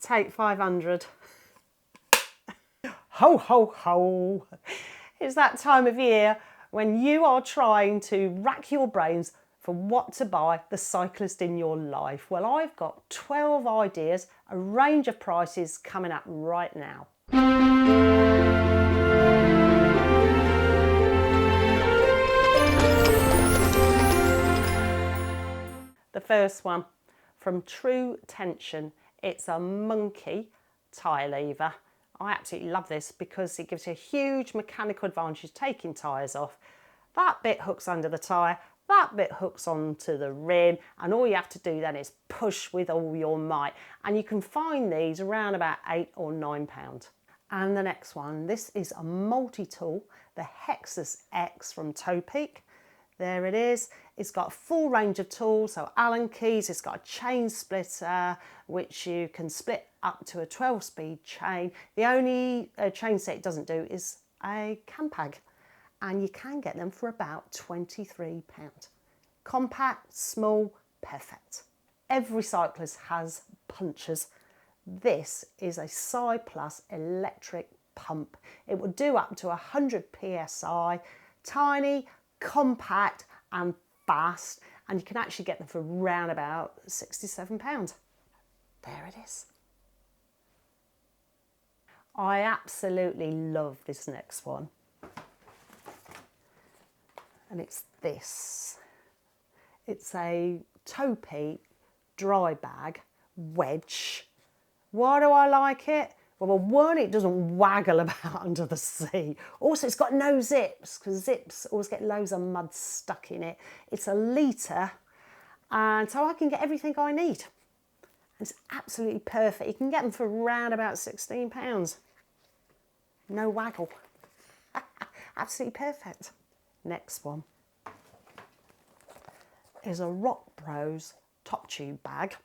take 500. Ho, ho, ho. It's that time of year when you are trying to rack your brains for what to buy the cyclist in your life. Well, I've got 12 ideas, a range of prices coming up right now. The first one, from True Tension. It's a monkey tyre lever. I absolutely love this because it gives you a huge mechanical advantage taking tyres off. That bit hooks under the tyre, that bit hooks onto the rim, and all you have to do then is push with all your might. And you can find these around about £8 or £9. And the next one, this is a multi-tool, the Hexus X from Topeak. There it is. It's got a full range of tools, so Allen keys. It's got a chain splitter, which you can split up to a 12-speed chain. The only chain set it doesn't do is a Campag, and you can get them for about £23. Compact, small, perfect. Every cyclist has punchers. This is a Psi Plus electric pump. It will do up to 100 psi, tiny, compact and fast, and you can actually get them for around about £67. There it is. I absolutely love this next one, and it's this. It's a Topeak dry bag wedge. Why do I like it? Well, one, it doesn't waggle about under the sea. Also, it's got no zips, because zips always get loads of mud stuck in it. It's a litre, and so I can get everything I need. It's absolutely perfect. You can get them for around about £16. No waggle. Absolutely perfect. Next one is a Rock Bros top tube bag.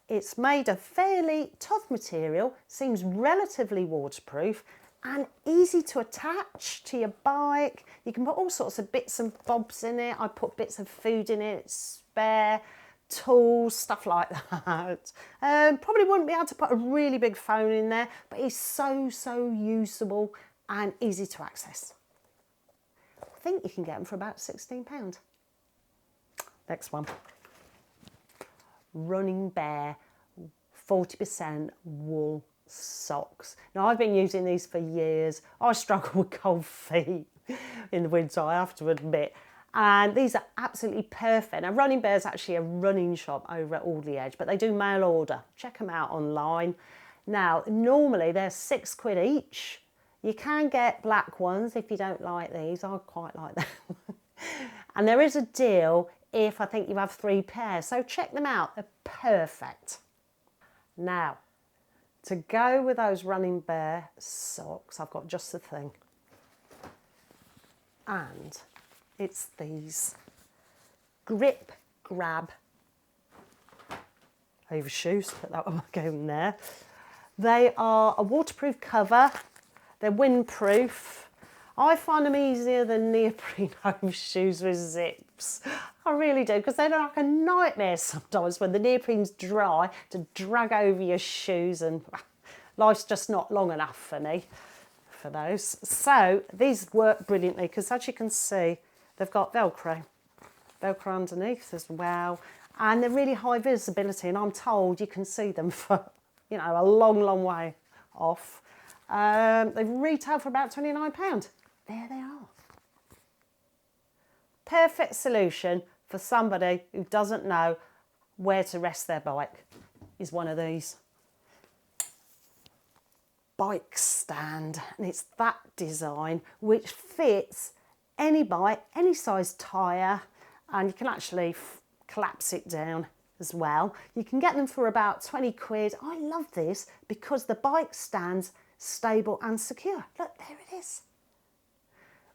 It's made of fairly tough material, seems relatively waterproof and easy to attach to your bike. You can put all sorts of bits and bobs in it. I put bits of food in it, spare tools, stuff like that. Probably wouldn't be able to put a really big phone in there, but it's so usable and easy to access. I think you can get them for about £16. Next one. Running Bear 40% wool socks. Now, I've been using these for years. I struggle with cold feet in the winter, I have to admit. And these are absolutely perfect. Now, Running Bear is actually a running shop over at Audley Edge, but they do mail order. Check them out online. Now, normally they're £6 each. You can get black ones if you don't like these. I quite like them. And there is a deal if I think you have 3 pairs. So check them out, they're perfect. Now, to go with those Running Bear socks, I've got just the thing. And it's these grip grab overshoes, put that one going there. They are a waterproof cover, they're windproof. I find them easier than neoprene overshoes with zips. I really do, because they're like a nightmare sometimes when the neoprene's dry to drag over your shoes, and life's just not long enough for me for those. So these work brilliantly because, as you can see, they've got Velcro underneath as well, and they're really high visibility, and I'm told you can see them for, you know, a long way off. They retail for about £29. There they are. Perfect solution for somebody who doesn't know where to rest their bike is one of these. Bike stand, and it's that design which fits any bike, any size tyre, and you can actually collapse it down as well. You can get them for about £20. I love this because the bike stand's stable and secure. Look, there it is.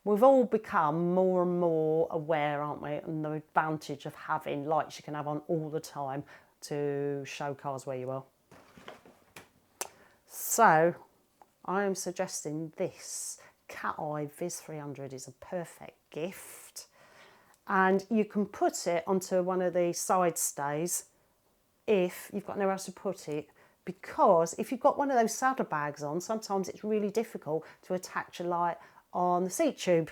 We've all become more and more aware, aren't we, and the advantage of having lights you can have on all the time to show cars where you are. So I am suggesting this Cat Eye Viz 300 is a perfect gift, and you can put it onto one of the side stays if you've got nowhere else to put it, because if you've got one of those saddlebags on, sometimes it's really difficult to attach a light on the seat tube.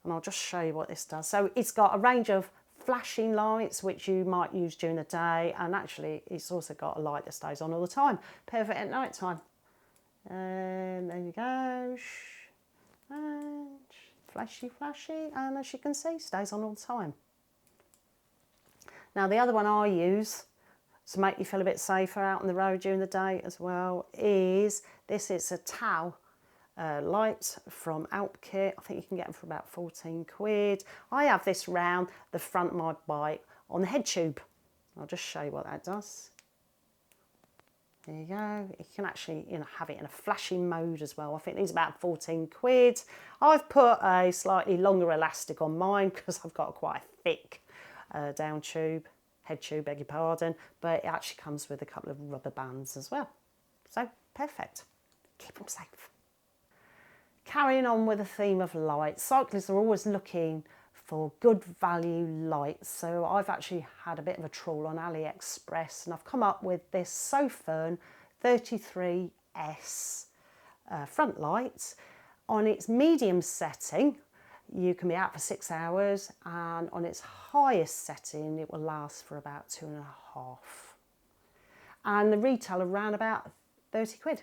And I'll just show you what this does. So it's got a range of flashing lights which you might use during the day, and actually it's also got a light that stays on all the time, perfect at night time. And there you go, and flashy, and as you can see, stays on all the time. Now the other one I use to make you feel a bit safer out on the road during the day as well is this. It's a towel light from Alpkit. I think you can get them for about 14 quid. I have this round the front of my bike on the head tube. I'll just show you what that does. There you go. You can actually, have it in a flashing mode as well. I think these are about 14 quid. I've put a slightly longer elastic on mine because I've got quite a thick down tube, head tube, beg your pardon, but it actually comes with a couple of rubber bands as well. So perfect. Keep them safe. Carrying on with the theme of lights, cyclists are always looking for good value lights. So I've actually had a bit of a trawl on AliExpress and I've come up with this Sofern 33S front light. On its medium setting, you can be out for 6 hours, and on its highest setting, it will last for about 2.5. And the retail around about 30 quid.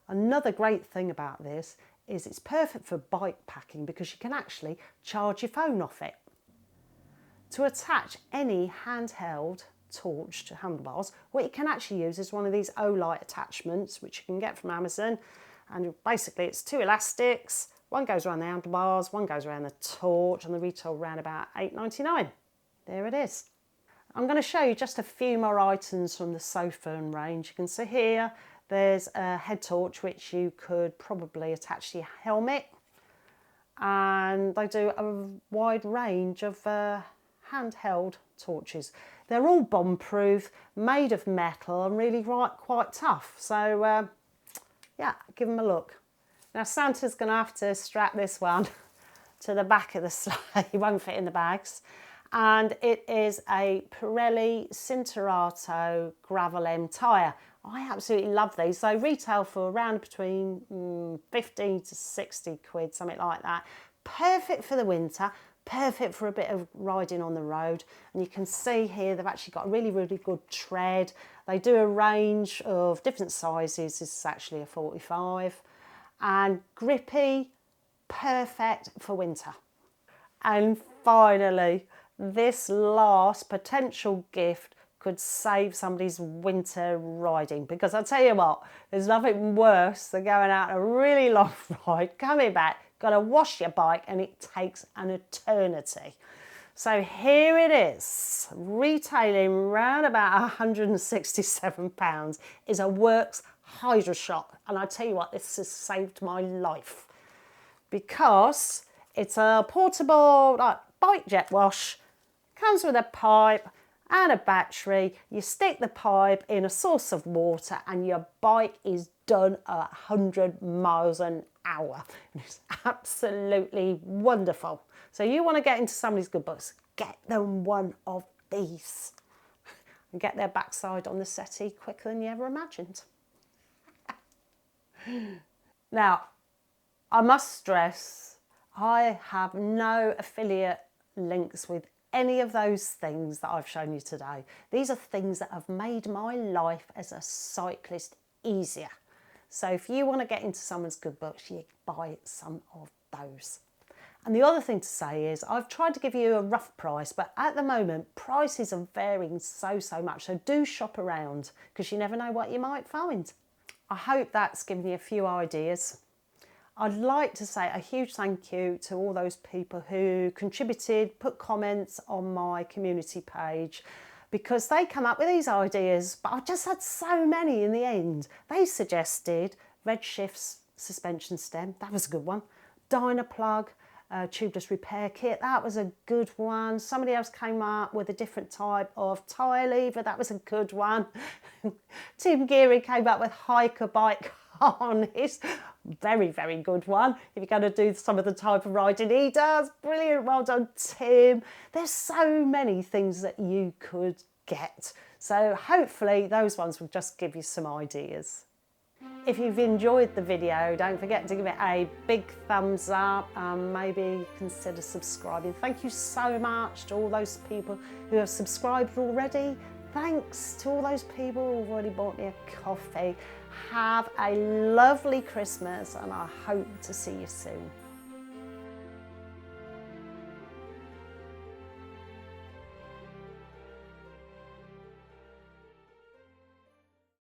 Another great thing about this is it's perfect for bike packing because you can actually charge your phone off it. To attach any handheld torch to handlebars, what you can actually use is one of these O-light attachments, which you can get from Amazon. And basically it's 2 elastics, one goes around the handlebars, one goes around the torch, and the retail around about £8.99. There it is. I'm going to show you just a few more items from the Sofern range. You can see here, there's a head torch which you could probably attach to your helmet, and they do a wide range of handheld torches. They're all bomb-proof, made of metal, and really quite tough. So yeah, give them a look. Now Santa's going to have to strap this one to the back of the sleigh. It won't fit in the bags. And it is a Pirelli Cinturato Gravel M tyre. I absolutely love these. They retail for around between 15 to 60 quid, something like that. Perfect for the winter, perfect for a bit of riding on the road. And you can see here they've actually got a really, really good tread. They do a range of different sizes. This is actually a 45. And grippy, perfect for winter. And finally, this last potential gift could save somebody's winter riding, because I'll tell you what, there's nothing worse than going out on a really long ride, coming back, got to wash your bike, and it takes an eternity. So here it is, retailing around about £167, is a Works Hydro Shot, and I tell you what, this has saved my life because it's a portable bike jet wash, comes with a pipe and a battery. You stick the pipe in a source of water and your bike is done at 100 miles an hour. It's absolutely wonderful. So you want to get into somebody's good books, get them one of these and get their backside on the settee quicker than you ever imagined. Now, I must stress, I have no affiliate links with any of those things that I've shown you today. These are things that have made my life as a cyclist easier. So if you want to get into someone's good books, you buy some of those. And the other thing to say is I've tried to give you a rough price, but at the moment prices are varying so much. So do shop around because you never know what you might find. I hope that's given you a few ideas. I'd like to say a huge thank you to all those people who contributed, put comments on my community page, because they come up with these ideas, but I just had so many in the end. They suggested Redshifts suspension stem, that was a good one. Dynaplug, tubeless repair kit, that was a good one. Somebody else came up with a different type of tyre lever, that was a good one. Tim Geary came up with hiker bike harness, very good one. If you're going to do some of the type of riding he does, brilliant, well done Tim. There's so many things that you could get. So hopefully those ones will just give you some ideas. If you've enjoyed the video, don't forget to give it a big thumbs up and maybe consider subscribing. Thank you so much to all those people who have subscribed already. Thanks to all those people who've already bought me a coffee. Have a lovely Christmas and I hope to see you soon.